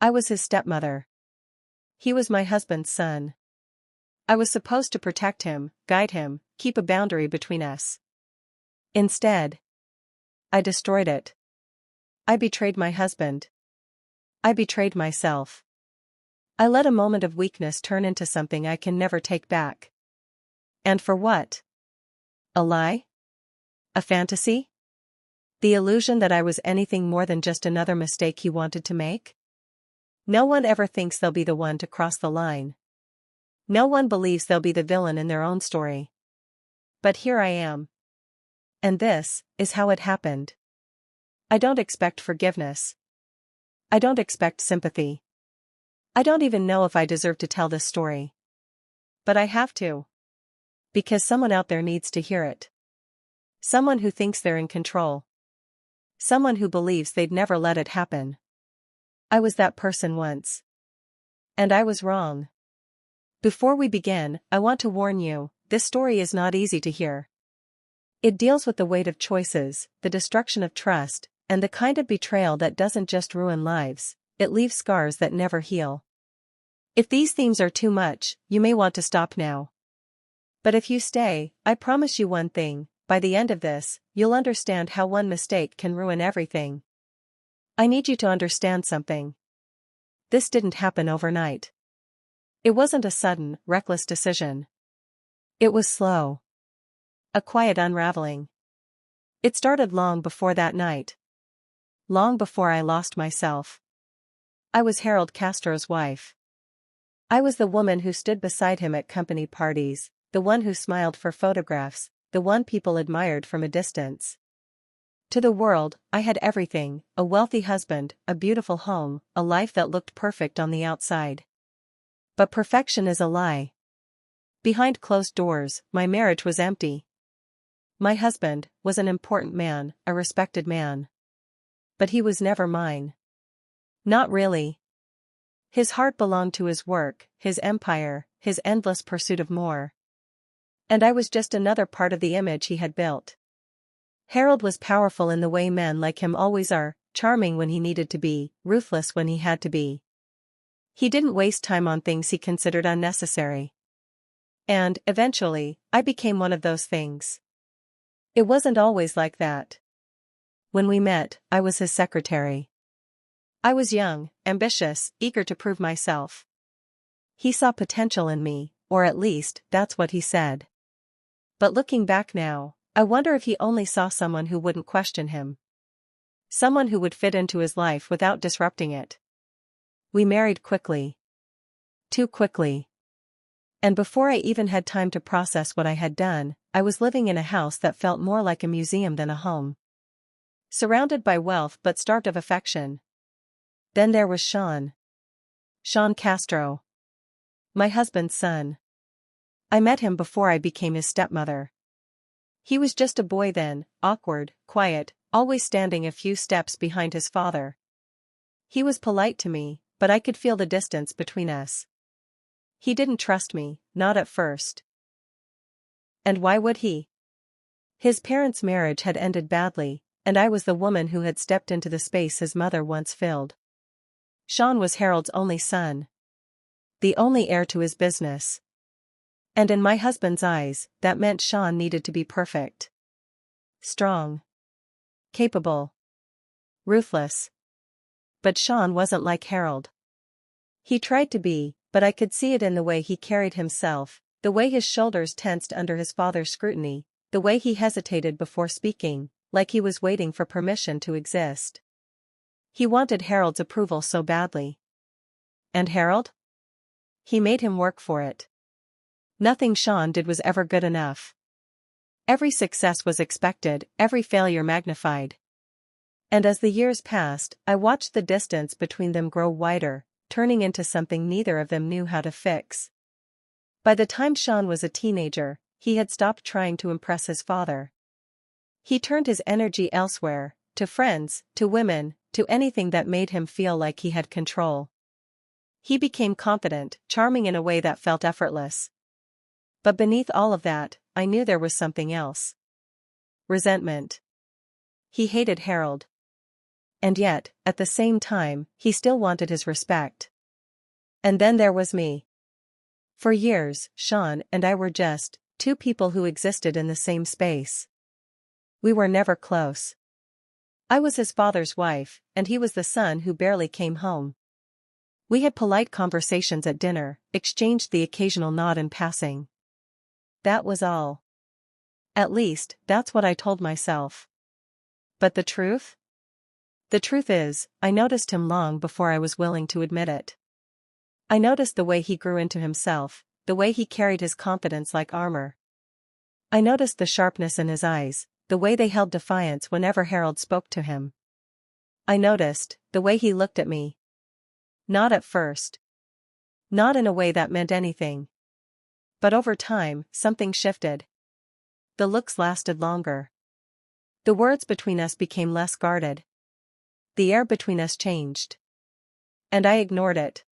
I was his stepmother. He was my husband's son. I was supposed to protect him, guide him, keep a boundary between us. Instead, I destroyed it. I betrayed my husband. I betrayed myself. I let a moment of weakness turn into something I can never take back. And for what? A lie? A fantasy? The illusion that I was anything more than just another mistake he wanted to make? No one ever thinks they'll be the one to cross the line. No one believes they'll be the villain in their own story. But here I am. And this is how it happened. I don't expect forgiveness. I don't expect sympathy. I don't even know if I deserve to tell this story. But I have to. Because someone out there needs to hear it. Someone who thinks they're in control. Someone who believes they'd never let it happen. I was that person once. And I was wrong. Before we begin, I want to warn you, this story is not easy to hear. It deals with the weight of choices, the destruction of trust, and the kind of betrayal that doesn't just ruin lives, it leaves scars that never heal. If these themes are too much, you may want to stop now. But if you stay, I promise you one thing, by the end of this, you'll understand how one mistake can ruin everything. I need you to understand something. This didn't happen overnight. It wasn't a sudden, reckless decision. It was slow. A quiet unraveling. It started long before that night. Long before I lost myself. I was Harold Castro's wife. I was the woman who stood beside him at company parties, the one who smiled for photographs, the one people admired from a distance. To the world, I had everything, a wealthy husband, a beautiful home, a life that looked perfect on the outside. But perfection is a lie. Behind closed doors, my marriage was empty. My husband was an important man, a respected man. But he was never mine. Not really. His heart belonged to his work, his empire, his endless pursuit of more. And I was just another part of the image he had built. Harold was powerful in the way men like him always are, charming when he needed to be, ruthless when he had to be. He didn't waste time on things he considered unnecessary. And, eventually, I became one of those things. It wasn't always like that. When we met, I was his secretary. I was young, ambitious, eager to prove myself. He saw potential in me, or at least, that's what he said. But looking back now, I wonder if he only saw someone who wouldn't question him. Someone who would fit into his life without disrupting it. We married quickly. Too quickly. And before I even had time to process what I had done, I was living in a house that felt more like a museum than a home. Surrounded by wealth but starved of affection. Then there was Sean. Sean Castro. My husband's son. I met him before I became his stepmother. He was just a boy then, awkward, quiet, always standing a few steps behind his father. He was polite to me, but I could feel the distance between us. He didn't trust me, not at first. And why would he? His parents' marriage had ended badly, and I was the woman who had stepped into the space his mother once filled. Sean was Harold's only son. The only heir to his business. And in my husband's eyes, that meant Sean needed to be perfect. Strong. Capable. Ruthless. But Sean wasn't like Harold. He tried to be, but I could see it in the way he carried himself, the way his shoulders tensed under his father's scrutiny, the way he hesitated before speaking, like he was waiting for permission to exist. He wanted Harold's approval so badly. And Harold? He made him work for it. Nothing Sean did was ever good enough. Every success was expected, every failure magnified. And as the years passed, I watched the distance between them grow wider, turning into something neither of them knew how to fix. By the time Sean was a teenager, he had stopped trying to impress his father. He turned his energy elsewhere, to friends, to women, to anything that made him feel like he had control. He became confident, charming in a way that felt effortless. But beneath all of that, I knew there was something else. Resentment. He hated Harold. And yet, at the same time, he still wanted his respect. And then there was me. For years, Sean and I were just two people who existed in the same space. We were never close. I was his father's wife, and he was the son who barely came home. We had polite conversations at dinner, exchanged the occasional nod in passing. That was all. At least, that's what I told myself. But the truth? The truth is, I noticed him long before I was willing to admit it. I noticed the way he grew into himself, the way he carried his confidence like armor. I noticed the sharpness in his eyes, the way they held defiance whenever Harold spoke to him. I noticed the way he looked at me. Not at first. Not in a way that meant anything. But over time, something shifted. The looks lasted longer. The words between us became less guarded. The air between us changed. And I ignored it.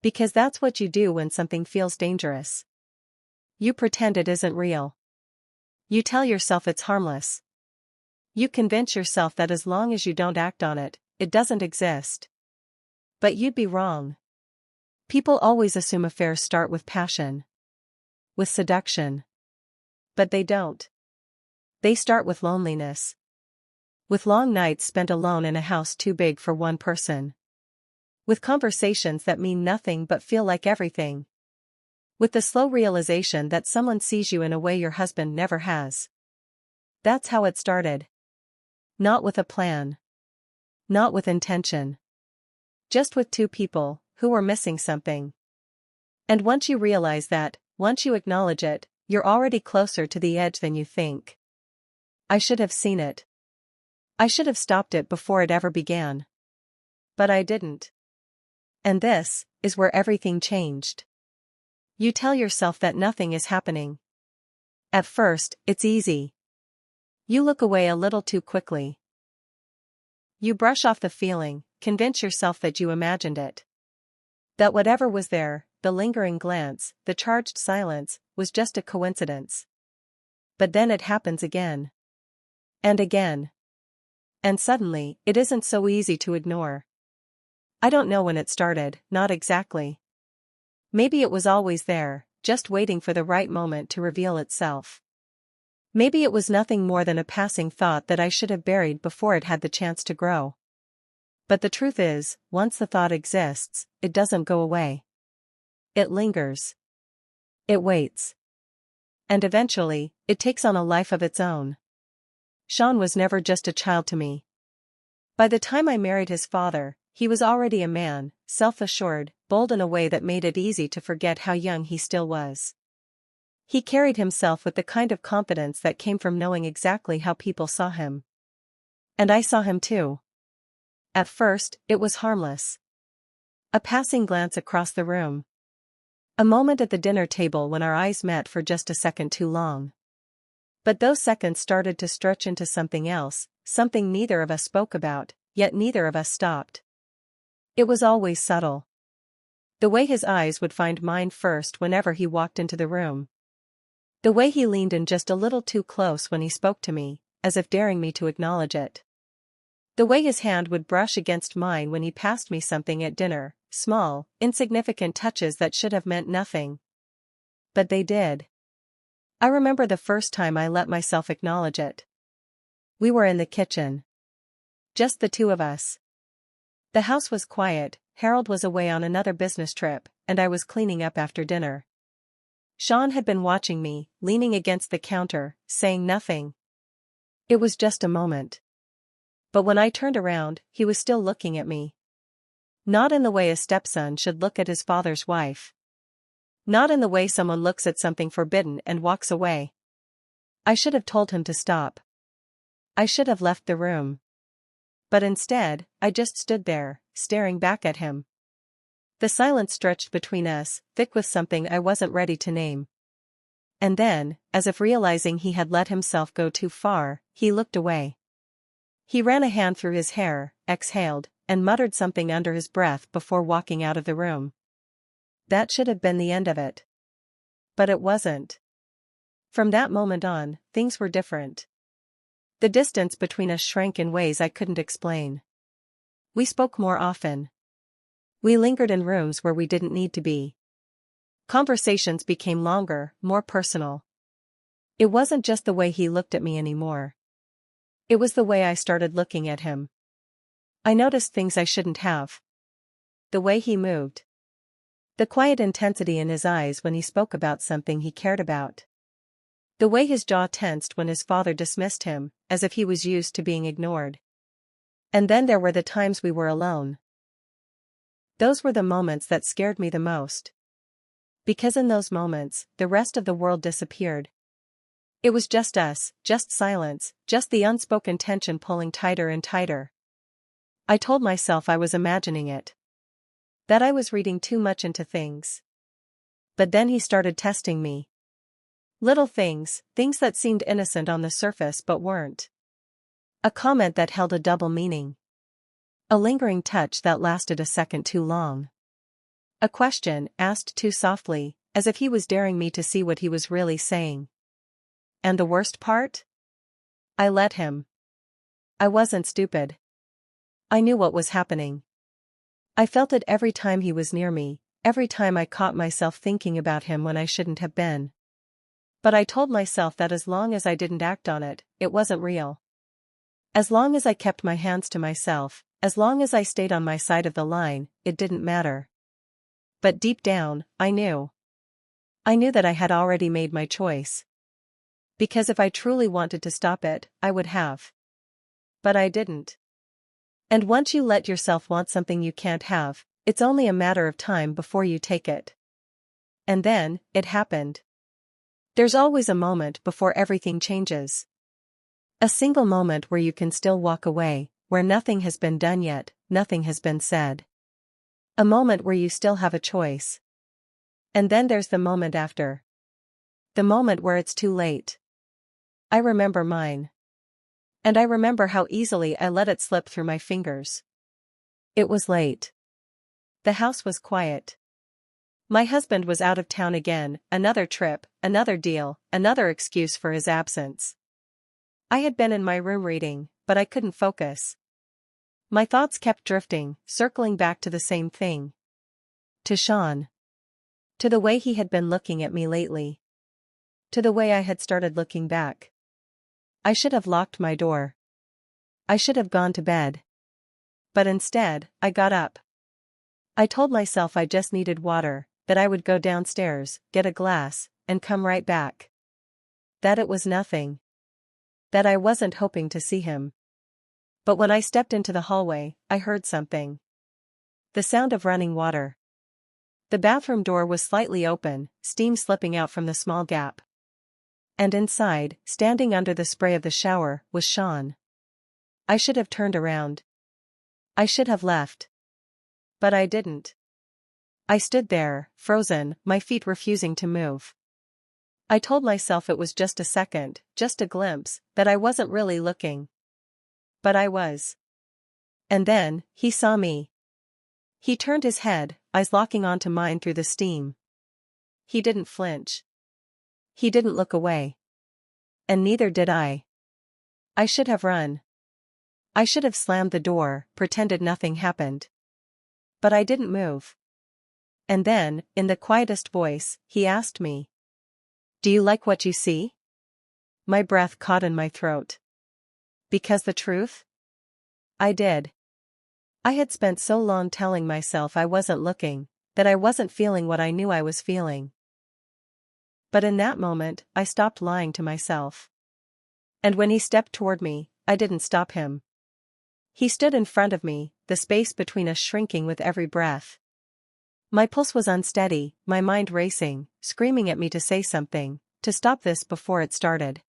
Because that's what you do when something feels dangerous. You pretend it isn't real. You tell yourself it's harmless. You convince yourself that as long as you don't act on it, it doesn't exist. But you'd be wrong. People always assume affairs start with passion. With seduction. But they don't. They start with loneliness. With long nights spent alone in a house too big for one person. With conversations that mean nothing but feel like everything. With the slow realization that someone sees you in a way your husband never has. That's how it started. Not with a plan. Not with intention. Just with two people who were missing something. And once you realize that, once you acknowledge it, you're already closer to the edge than you think. I should have seen it. I should have stopped it before it ever began. But I didn't. And this is where everything changed. You tell yourself that nothing is happening. At first, it's easy. You look away a little too quickly. You brush off the feeling, convince yourself that you imagined it. That whatever was there, the lingering glance, the charged silence, was just a coincidence. But then it happens again. And again. And suddenly, it isn't so easy to ignore. I don't know when it started, not exactly. Maybe it was always there, just waiting for the right moment to reveal itself. Maybe it was nothing more than a passing thought that I should have buried before it had the chance to grow. But the truth is, once the thought exists, it doesn't go away. It lingers. It waits. And eventually, it takes on a life of its own. Sean was never just a child to me. By the time I married his father, he was already a man, self-assured, bold in a way that made it easy to forget how young he still was. He carried himself with the kind of confidence that came from knowing exactly how people saw him. And I saw him too. At first, it was harmless. A passing glance across the room. A moment at the dinner table when our eyes met for just a second too long. But those seconds started to stretch into something else, something neither of us spoke about, yet neither of us stopped. It was always subtle. The way his eyes would find mine first whenever he walked into the room. The way he leaned in just a little too close when he spoke to me, as if daring me to acknowledge it. The way his hand would brush against mine when he passed me something at dinner, small, insignificant touches that should have meant nothing. But they did. I remember the first time I let myself acknowledge it. We were in the kitchen. Just the two of us. The house was quiet, Harold was away on another business trip, and I was cleaning up after dinner. Sean had been watching me, leaning against the counter, saying nothing. It was just a moment. But when I turned around, he was still looking at me. Not in the way a stepson should look at his father's wife. Not in the way someone looks at something forbidden and walks away. I should have told him to stop. I should have left the room. But instead, I just stood there, staring back at him. The silence stretched between us, thick with something I wasn't ready to name. And then, as if realizing he had let himself go too far, he looked away. He ran a hand through his hair, exhaled, and muttered something under his breath before walking out of the room. That should have been the end of it. But it wasn't. From that moment on, things were different. The distance between us shrank in ways I couldn't explain. We spoke more often. We lingered in rooms where we didn't need to be. Conversations became longer, more personal. It wasn't just the way he looked at me anymore. It was the way I started looking at him. I noticed things I shouldn't have. The way he moved. The quiet intensity in his eyes when he spoke about something he cared about. The way his jaw tensed when his father dismissed him, as if he was used to being ignored. And then there were the times we were alone. Those were the moments that scared me the most. Because in those moments, the rest of the world disappeared. It was just us, just silence, just the unspoken tension pulling tighter and tighter. I told myself I was imagining it. That I was reading too much into things. But then he started testing me. Little things, things that seemed innocent on the surface but weren't. A comment that held a double meaning. A lingering touch that lasted a second too long. A question asked too softly, as if he was daring me to see what he was really saying. And the worst part? I let him. I wasn't stupid. I knew what was happening. I felt it every time he was near me, every time I caught myself thinking about him when I shouldn't have been. But I told myself that as long as I didn't act on it, it wasn't real. As long as I kept my hands to myself, as long as I stayed on my side of the line, it didn't matter. But deep down, I knew. I knew that I had already made my choice. Because if I truly wanted to stop it, I would have. But I didn't. And once you let yourself want something you can't have, it's only a matter of time before you take it. And then, it happened. There's always a moment before everything changes. A single moment where you can still walk away, where nothing has been done yet, nothing has been said. A moment where you still have a choice. And then there's the moment after. The moment where it's too late. I remember mine. And I remember how easily I let it slip through my fingers. It was late. The house was quiet. My husband was out of town again, another trip, another deal, another excuse for his absence. I had been in my room reading, but I couldn't focus. My thoughts kept drifting, circling back to the same thing. To Sean. To the way he had been looking at me lately. To the way I had started looking back. I should have locked my door. I should have gone to bed. But instead, I got up. I told myself I just needed water, that I would go downstairs, get a glass, and come right back. That it was nothing. That I wasn't hoping to see him. But when I stepped into the hallway, I heard something. The sound of running water. The bathroom door was slightly open, steam slipping out from the small gap. And inside, standing under the spray of the shower, was Sean. I should have turned around. I should have left. But I didn't. I stood there, frozen, my feet refusing to move. I told myself it was just a second, just a glimpse, that I wasn't really looking. But I was. And then, he saw me. He turned his head, eyes locking onto mine through the steam. He didn't flinch. He didn't look away. And neither did I. I should have run. I should have slammed the door, pretended nothing happened. But I didn't move. And then, in the quietest voice, he asked me. Do you like what you see? My breath caught in my throat. Because the truth? I did. I had spent so long telling myself I wasn't looking, that I wasn't feeling what I knew I was feeling. But in that moment, I stopped lying to myself. And when he stepped toward me, I didn't stop him. He stood in front of me, the space between us shrinking with every breath. My pulse was unsteady, my mind racing, screaming at me to say something, to stop this before it started.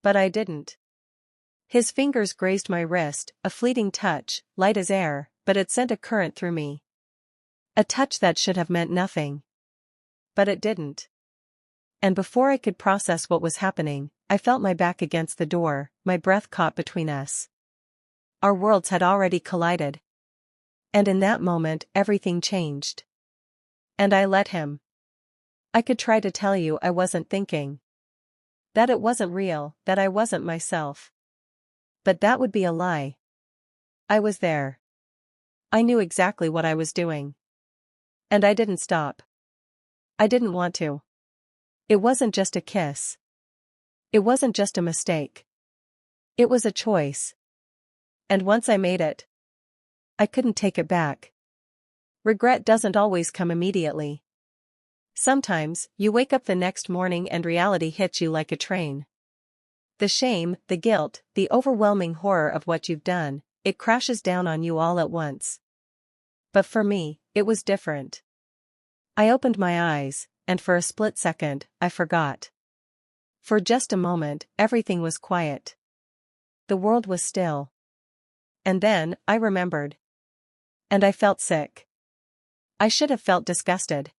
But I didn't. His fingers grazed my wrist, a fleeting touch, light as air, but it sent a current through me. A touch that should have meant nothing. But it didn't. And before I could process what was happening, I felt my back against the door, my breath caught between us. Our worlds had already collided. And in that moment, everything changed. And I let him. I could try to tell you I wasn't thinking. That it wasn't real, that I wasn't myself. But that would be a lie. I was there. I knew exactly what I was doing. And I didn't stop. I didn't want to. It wasn't just a kiss. It wasn't just a mistake. It was a choice. And once I made it, I couldn't take it back. Regret doesn't always come immediately. Sometimes, you wake up the next morning and reality hits you like a train. The shame, the guilt, the overwhelming horror of what you've done, it crashes down on you all at once. But for me, it was different. I opened my eyes, and for a split second, I forgot. For just a moment, everything was quiet. The world was still. And then, I remembered. And I felt sick. I should have felt disgusted.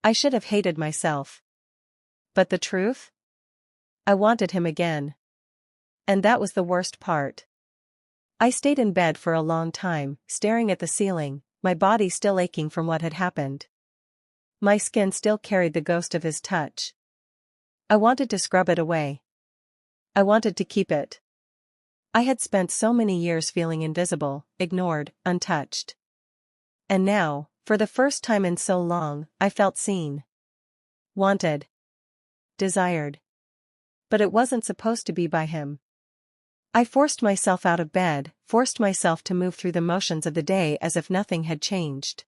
I should have hated myself. But the truth? I wanted him again. And that was the worst part. I stayed in bed for a long time, staring at the ceiling, my body still aching from what had happened. My skin still carried the ghost of his touch. I wanted to scrub it away. I wanted to keep it. I had spent so many years feeling invisible, ignored, untouched. And now, for the first time in so long, I felt seen. Wanted. Desired. But it wasn't supposed to be by him. I forced myself out of bed, forced myself to move through the motions of the day as if nothing had changed.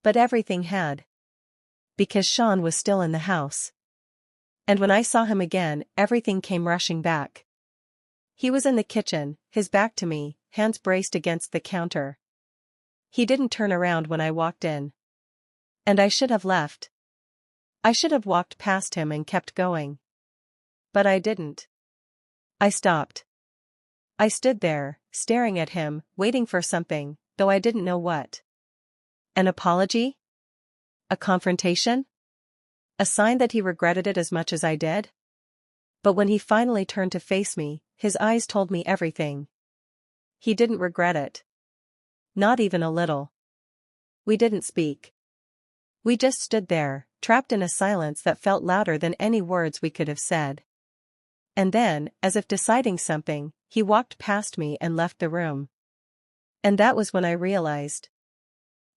But everything had. Because Sean was still in the house. And when I saw him again, everything came rushing back. He was in the kitchen, his back to me, hands braced against the counter. He didn't turn around when I walked in. And I should have left. I should have walked past him and kept going. But I didn't. I stopped. I stood there, staring at him, waiting for something, though I didn't know what. An apology? A confrontation? A sign that he regretted it as much as I did? But when he finally turned to face me, his eyes told me everything. He didn't regret it. Not even a little. We didn't speak. We just stood there, trapped in a silence that felt louder than any words we could have said. And then, as if deciding something, he walked past me and left the room. And that was when I realized.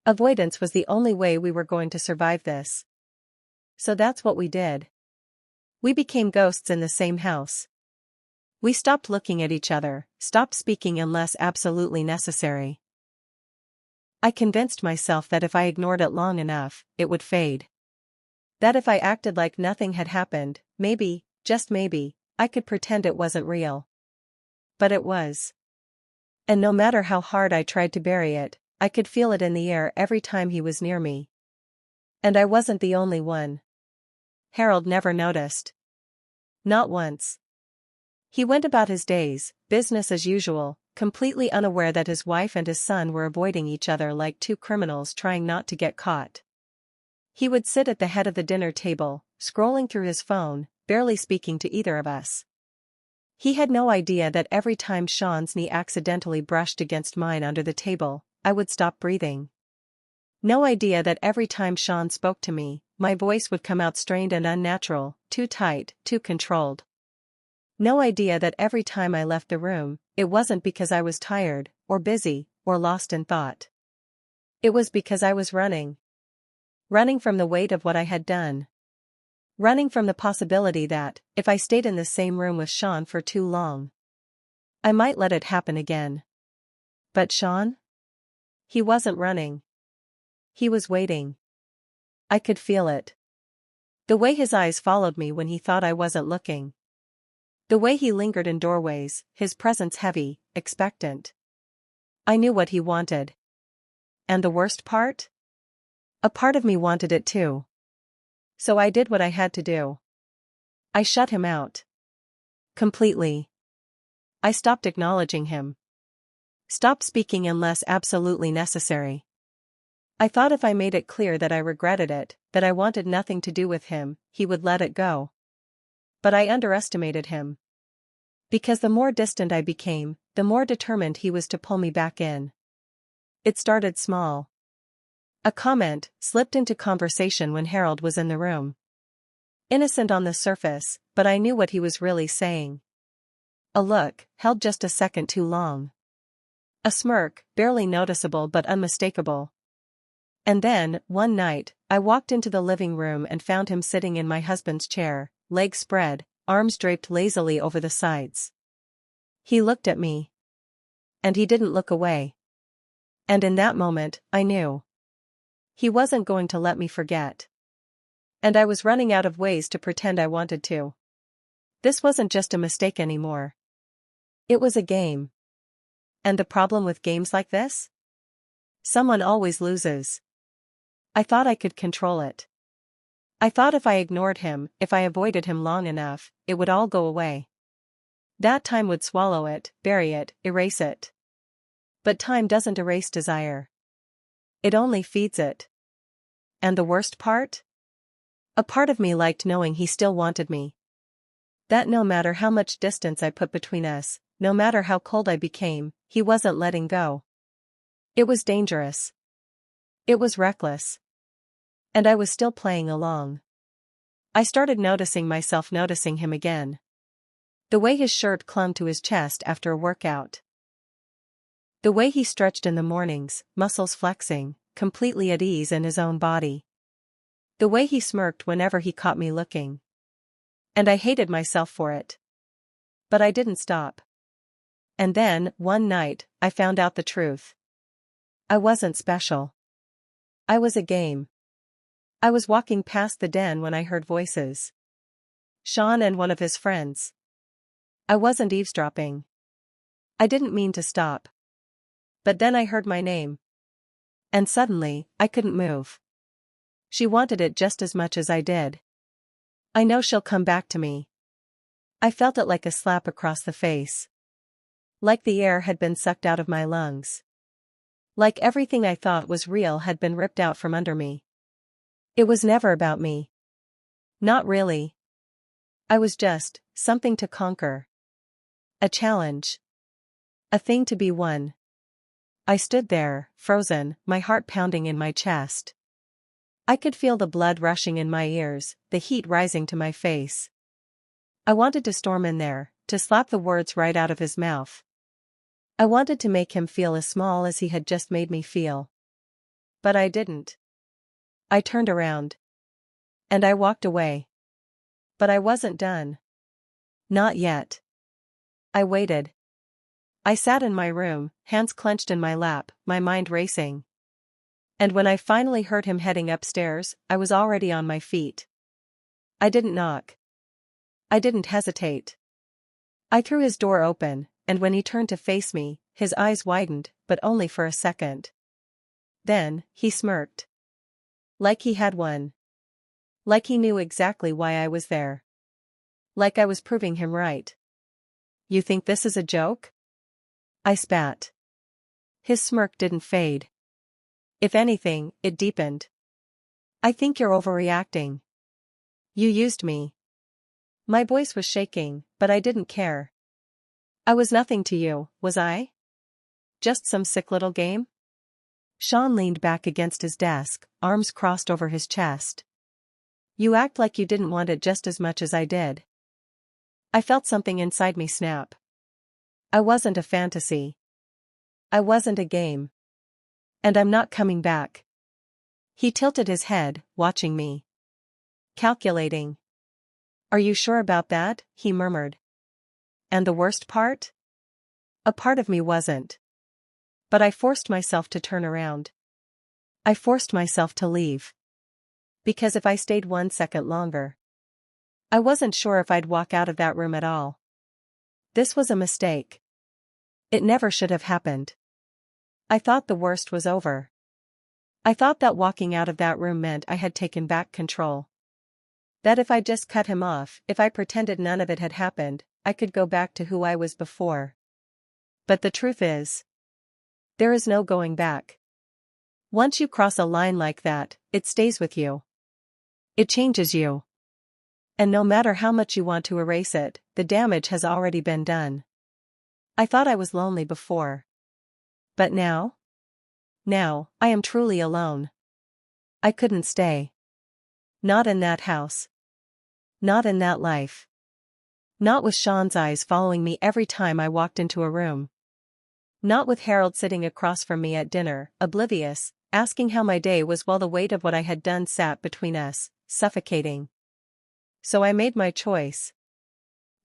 Avoidance was the only way we were going to survive this. So that's what we did. We became ghosts in the same house. We stopped looking at each other, stopped speaking unless absolutely necessary. I convinced myself that if I ignored it long enough, it would fade. That if I acted like nothing had happened, maybe, just maybe, I could pretend it wasn't real. But it was. And no matter how hard I tried to bury it, I could feel it in the air every time he was near me. And I wasn't the only one. Harold never noticed. Not once. He went about his days, business as usual, completely unaware that his wife and his son were avoiding each other like two criminals trying not to get caught. He would sit at the head of the dinner table, scrolling through his phone, barely speaking to either of us. He had no idea that every time Sean's knee accidentally brushed against mine under the table, I would stop breathing. No idea that every time Sean spoke to me, my voice would come out strained and unnatural, too tight, too controlled. No idea that every time I left the room, it wasn't because I was tired, or busy, or lost in thought. It was because I was running. Running from the weight of what I had done. Running from the possibility that, if I stayed in the same room with Sean for too long, I might let it happen again. But Sean? He wasn't running. He was waiting. I could feel it. The way his eyes followed me when he thought I wasn't looking. The way he lingered in doorways, his presence heavy, expectant. I knew what he wanted. And the worst part? A part of me wanted it too. So I did what I had to do. I shut him out. Completely. I stopped acknowledging him. Stopped speaking unless absolutely necessary. I thought if I made it clear that I regretted it, that I wanted nothing to do with him, he would let it go. But I underestimated him. Because the more distant I became, the more determined he was to pull me back in. It started small. A comment slipped into conversation when Harold was in the room. Innocent on the surface, but I knew what he was really saying. A look, held just a second too long. A smirk, barely noticeable but unmistakable. And then, one night, I walked into the living room and found him sitting in my husband's chair, legs spread, arms draped lazily over the sides. He looked at me. And he didn't look away. And in that moment, I knew. He wasn't going to let me forget. And I was running out of ways to pretend I wanted to. This wasn't just a mistake anymore. It was a game. And the problem with games like this? Someone always loses. I thought I could control it. I thought if I ignored him, if I avoided him long enough, it would all go away. That time would swallow it, bury it, erase it. But time doesn't erase desire. It only feeds it. And the worst part? A part of me liked knowing he still wanted me. That no matter how much distance I put between us, no matter how cold I became, he wasn't letting go. It was dangerous. It was reckless. And I was still playing along. I started noticing myself noticing him again. The way his shirt clung to his chest after a workout. The way he stretched in the mornings, muscles flexing, completely at ease in his own body. The way he smirked whenever he caught me looking. And I hated myself for it. But I didn't stop. And then, one night, I found out the truth. I wasn't special. I was a game. I was walking past the den when I heard voices. Sean and one of his friends. I wasn't eavesdropping. I didn't mean to stop. But then I heard my name. And suddenly, I couldn't move. She wanted it just as much as I did. I know she'll come back to me. I felt it like a slap across the face. Like the air had been sucked out of my lungs. Like everything I thought was real had been ripped out from under me. It was never about me. Not really. I was just something to conquer. A challenge. A thing to be won. I stood there, frozen, my heart pounding in my chest. I could feel the blood rushing in my ears, the heat rising to my face. I wanted to storm in there, to slap the words right out of his mouth. I wanted to make him feel as small as he had just made me feel. But I didn't. I turned around. And I walked away. But I wasn't done. Not yet. I waited. I sat in my room, hands clenched in my lap, my mind racing. And when I finally heard him heading upstairs, I was already on my feet. I didn't knock. I didn't hesitate. I threw his door open, and when he turned to face me, his eyes widened, but only for a second. Then, he smirked. Like he had won. Like he knew exactly why I was there. Like I was proving him right. You think this is a joke? I spat. His smirk didn't fade. If anything, it deepened. I think you're overreacting. You used me. My voice was shaking, but I didn't care. I was nothing to you, was I? Just some sick little game? Sean leaned back against his desk, arms crossed over his chest. You act like you didn't want it just as much as I did. I felt something inside me snap. I wasn't a fantasy. I wasn't a game. And I'm not coming back. He tilted his head, watching me. Calculating. Are you sure about that? He murmured. And the worst part? A part of me wasn't. But I forced myself to turn around. I forced myself to leave. Because if I stayed 1 second longer, I wasn't sure if I'd walk out of that room at all. This was a mistake. It never should have happened. I thought the worst was over. I thought that walking out of that room meant I had taken back control. That if I just cut him off, if I pretended none of it had happened, I could go back to who I was before. But the truth is, there is no going back. Once you cross a line like that, it stays with you. It changes you. And no matter how much you want to erase it, the damage has already been done. I thought I was lonely before. But now? Now, I am truly alone. I couldn't stay. Not in that house. Not in that life. Not with Sean's eyes following me every time I walked into a room. Not with Harold sitting across from me at dinner, oblivious, asking how my day was while the weight of what I had done sat between us, suffocating. So I made my choice.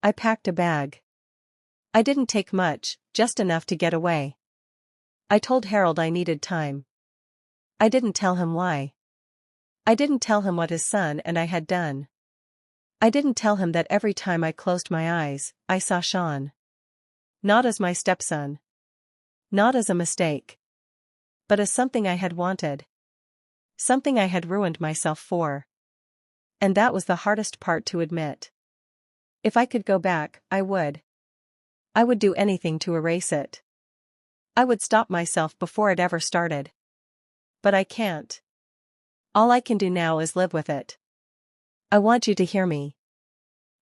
I packed a bag. I didn't take much, just enough to get away. I told Harold I needed time. I didn't tell him why. I didn't tell him what his son and I had done. I didn't tell him that every time I closed my eyes, I saw Sean. Not as my stepson. Not as a mistake. But as something I had wanted. Something I had ruined myself for. And that was the hardest part to admit. If I could go back, I would. I would do anything to erase it. I would stop myself before it ever started. But I can't. All I can do now is live with it. I want you to hear me.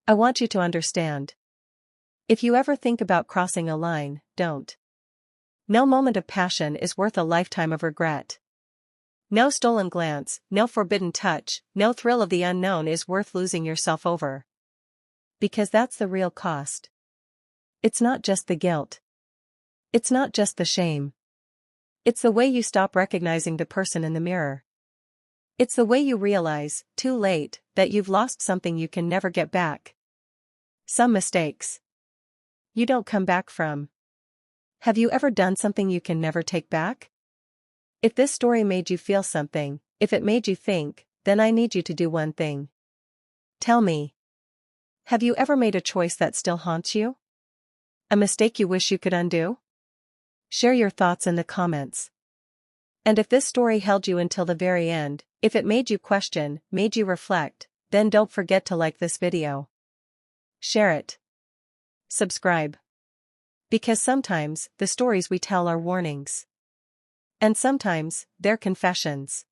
I want you to understand. If you ever think about crossing a line, don't. No moment of passion is worth a lifetime of regret. No stolen glance, no forbidden touch, no thrill of the unknown is worth losing yourself over. Because that's the real cost. It's not just the guilt. It's not just the shame. It's the way you stop recognizing the person in the mirror. It's the way you realize, too late, that you've lost something you can never get back. Some mistakes you don't come back from. Have you ever done something you can never take back? If this story made you feel something, if it made you think, then I need you to do one thing. Tell me. Have you ever made a choice that still haunts you? A mistake you wish you could undo? Share your thoughts in the comments. And if this story held you until the very end, if it made you question, made you reflect, then don't forget to like this video. Share it. Subscribe. Because sometimes, the stories we tell are warnings. And sometimes, they're confessions.